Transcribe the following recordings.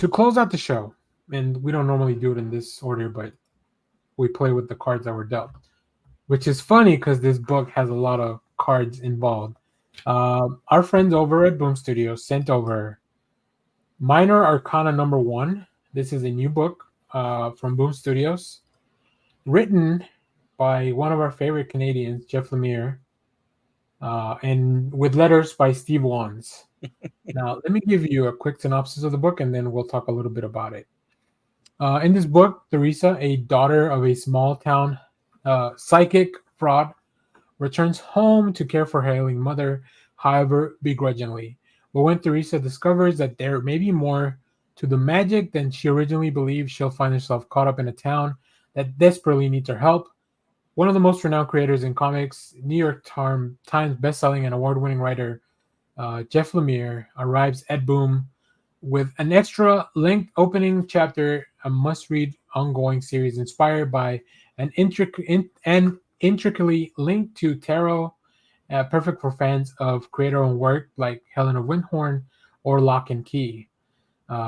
to close out the show, and we don't normally do it in this order, but we play with the cards that were dealt, which is funny because this book has a lot of cards involved. Our friends over at Boom Studios sent over Minor Arcana #1. This is a new book from Boom Studios, written by one of our favorite Canadians, Jeff Lemire, and with letters by Steve Wands. Now, let me give you a quick synopsis of the book, and then we'll talk a little bit about it. In this book, Teresa, a daughter of a small town psychic fraud, returns home to care for her ailing mother, however, begrudgingly. But when Teresa discovers that there may be more to the magic than she originally believed, she'll find herself caught up in a town that desperately needs her help. One of the most renowned creators in comics, New York Times bestselling and award-winning writer Jeff Lemire, arrives at Boom with an extra-length opening chapter, a must-read ongoing series inspired by an intricately linked to tarot, perfect for fans of creator-owned work like Helen of Wyndhorn or Locke and Key,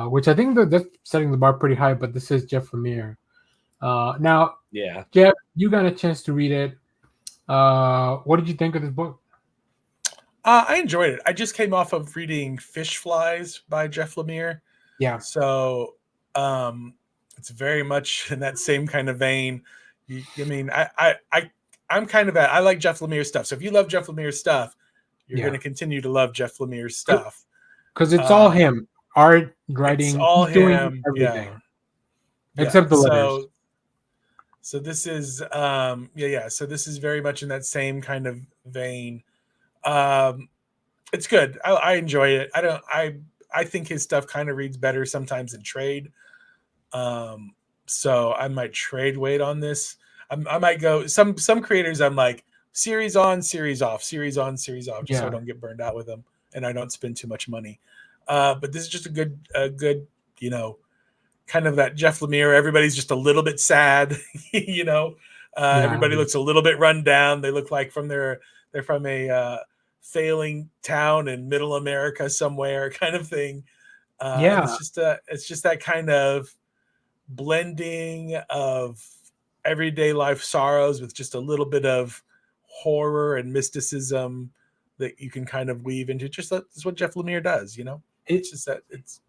which I think that's setting the bar pretty high, but this is Jeff Lemire. Now, Jeff, you got a chance to read it. What did you think of this book? I enjoyed it. I just came off of reading Fish Flies by Jeff Lemire. Yeah. So it's very much in that same kind of vein. I'm kind of I like Jeff Lemire stuff. So if you love Jeff Lemire stuff, you're going to continue to love Jeff Lemire stuff. Because it's all him. Art, writing, it's all him. Everything. Except the letters. So this is So this is very much in that same kind of vein. It's good. I enjoy it. I think his stuff kind of reads better sometimes in trade. So I might trade weight on this. I might go some creators. I'm like series on, series off, series on, series off, just so I don't get burned out with them and I don't spend too much money. But this is just a good, kind of that Jeff Lemire. Everybody's just a little bit sad, Everybody looks a little bit run down. They look like they're from a failing town in middle America somewhere, kind of thing. It's just that kind of blending of everyday life sorrows with just a little bit of horror and mysticism that you can kind of weave into. Just that's what Jeff Lemire does, It's just that it's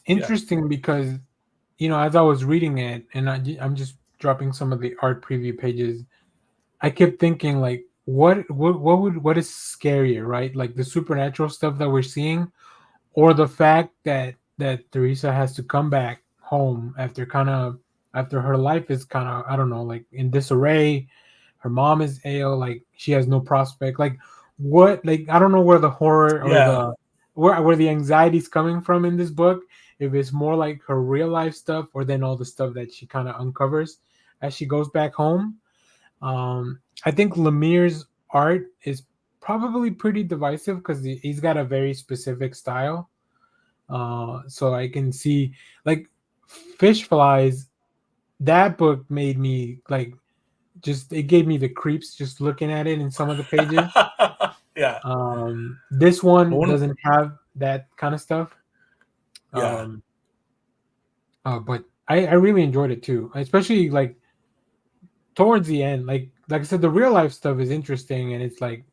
interesting because, as I was reading it and I'm just dropping some of the art preview pages, I kept thinking like, what is scarier, right? Like the supernatural stuff that we're seeing, or the fact that Teresa has to come back home after her life is kind of, I don't know, like in disarray. Her mom is ill, like she has no prospect. Like what? Like I don't know where the horror or where the anxiety is coming from in this book. If it's more like her real life stuff, or then all the stuff that she kind of uncovers as she goes back home. I think Lemire's art is probably pretty divisive because he's got a very specific style. So I can see like Fish Flies. That book made me like it gave me the creeps just looking at it in some of the pages. This one doesn't have that kind of stuff. But I really enjoyed it too, especially like towards the end. Like I said, the real life stuff is interesting, and it's like,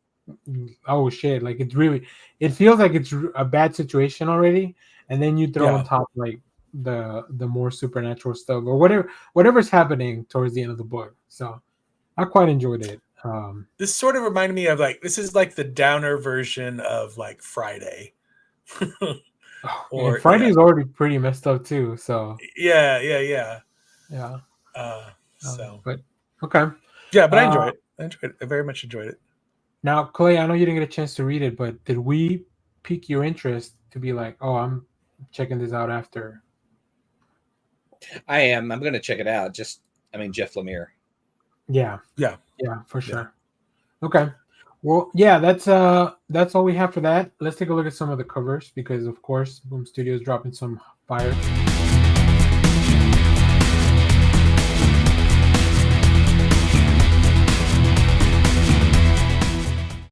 oh shit, like it feels like it's a bad situation already, and then you throw on top like the more supernatural stuff or whatever's happening towards the end of the book. So I quite enjoyed it. This sort of reminded me of like, this is like the downer version of like Friday. Or Friday is already pretty messed up too. So but okay. Yeah, but I enjoyed it. I very much enjoyed it. Now, Clay, I know you didn't get a chance to read it, but did we pique your interest to be like, oh, I'm checking this out after? I am. I'm going to check it out. Jeff Lemire. Yeah, for sure. Yeah. Okay. Well, yeah, that's all we have for that. Let's take a look at some of the covers because, of course, Boom Studios dropping some fire.